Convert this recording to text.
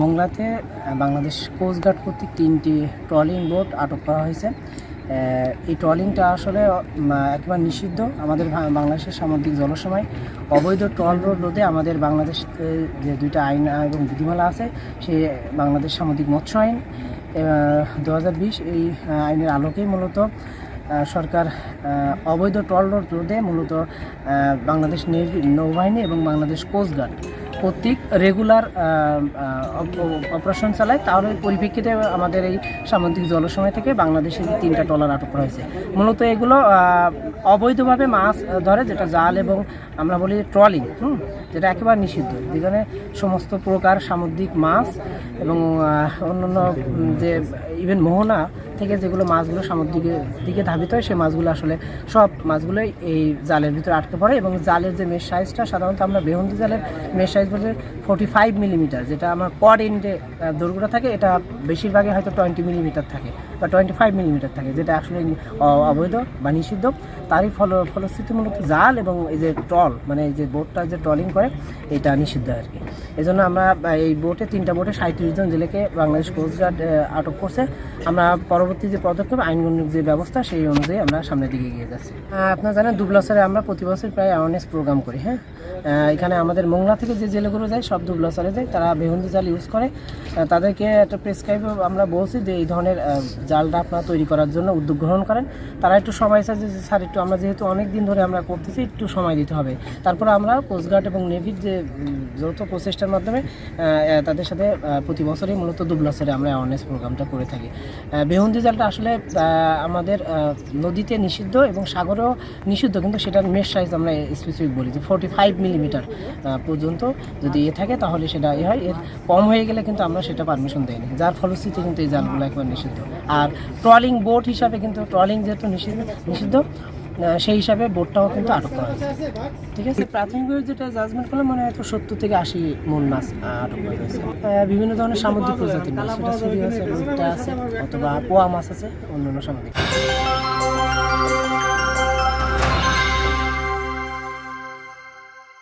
মোংলাতে Bangladesh coast guard কর্তৃক 3টি trolling boat আটক করা হয়েছে। এই ট্রলিংটা আসলে একেবারে নিষিদ্ধ। আমাদের বাংলাদেশের সামুদ্রিক জলসীমায় অবৈধ ট্রল রোধে আমাদের বাংলাদেশ যে 2টা আইন এবং বিধিমালা আছে, সেই বাংলাদেশ সামুদ্রিক মৎস্য আইন 2020 এই আইনের আলোকেই মূলত সরকার অবৈধ ট্রল রোধে মূলত বাংলাদেশ নৌবাহিনী এবং বাংলাদেশ কোস্টগার্ড কর্তৃক রেগুলার অপারেশন চালায়। তাহলে পরিপ্রেক্ষিতে আমাদের এই সামুদ্রিক জলসীমা থেকে বাংলাদেশের 3টা ট্রলার আটক করা হয়েছে। মূলত এগুলো অবৈধভাবে মাছ ধরে, যেটা জাল এবং আমরা বলি ট্রলিং, যেটা একেবারে নিষিদ্ধ, যেখানে সমস্ত প্রকার সামুদ্রিক মাছ এবং অন্যান্য যে ইভেন মোহনা থেকে যেগুলো মাছগুলো সামুদ্রিকের দিকে ধাবিত হয়, সেই মাছগুলো আসলে সব মাছগুলোই এই জালের ভিতরে আটকে পড়ে। এবং জালের যে মেশ সাইজটা সাধারণত আমরা বেহুন্দি জালের মেশ সাইজ বলতে 45 মিলিমিটার, যেটা আমার কড এন্ডে দৈর্ঘ্যটা থাকে, এটা বেশিরভাগই হয়তো 20 মিলিমিটার থাকে বা 25 মিলিমিটার থাকে, যেটা আসলে অবৈধ বা নিষিদ্ধ। তারই ফলশ্রুতি মূলত জাল এবং এই যে ট্রল, মানে এই যে বোটটা যে ট্রলিং করে, এটা নিষিদ্ধ আর কি। এই জন্য আমরা এই বোটে 3টা বোটে 37 জন জেলেকে বাংলাদেশ কোস্টগার্ড আটক করছে। আমরা পরবর্তী যে পদক্ষেপ আইনগত যে ব্যবস্থা, সেই অনুযায়ী আমরা সামনের দিকে এগিয়ে যাচ্ছি। আপনারা জানেন দুবলাসরে আমরা প্রতি বছর প্রায় অ্যাওয়ারনেস প্রোগ্রাম করি। এখানে আমাদের মোংলা থেকে যে জেলেগুলো যায় সব দুবলাসরে যায়, তারা বেহুন্দি জাল ইউজ করে। তাদেরকে একটা প্রেসক্রাইব আমরা বলছি যে এই ধরনের জালটা আপনারা তৈরি করার জন্য উদ্যোগ গ্রহণ করেন। তারা একটু সময় চাইছে যে স্যার একটু, আমরা যেহেতু অনেক দিন ধরে আমরা করতেছি, একটু সময় দিতে হবে। তারপরে আমরা কোস্টগার্ড এবং নেভির যে যৌথ প্রচেষ্টার মাধ্যমে তাদের সাথে প্রতি বছরই মূলত দুবলাসরে আমরা অ্যাওয়ারনেস প্রোগ্রামটা করে থাকি। বেহুন্দি জালটা আসলে আমাদের নদীতে নিষিদ্ধ এবং সাগরেও নিষিদ্ধ, কিন্তু সেটার মেশ সাইজ আমরা স্পেসিফিক বলি যে 45 মিলিমিটার পর্যন্ত যদি থাকে তাহলে সেটা হয়। এর কম হয়ে গেলে কিন্তু আমরা সেটা পারমিশন দেয়নি, যার ফলশ্রুতিতে কিন্তু এই জালগুলো একবার নিষিদ্ধ। আর ট্রলিং বোট হিসাবে কিন্তু ট্রলিং যেহেতু নিষিদ্ধ, সেই হিসাবে বোটটাও কিন্তু আটক করা হয়েছে। ঠিক আছে, প্রাথমিকভাবে যেটা জাজমেন্ট করলে মনে হয় 70 থেকে 80 মন মাছ আটক করা হয়েছে। বিভিন্ন ধরনের সামুদ্রিক প্রজাতির মাছ, সেটা ছুরি আছে, রুটটা আছে, অথবা পোয়া মাছ আছে, অন্যান্য সামুদ্রিক।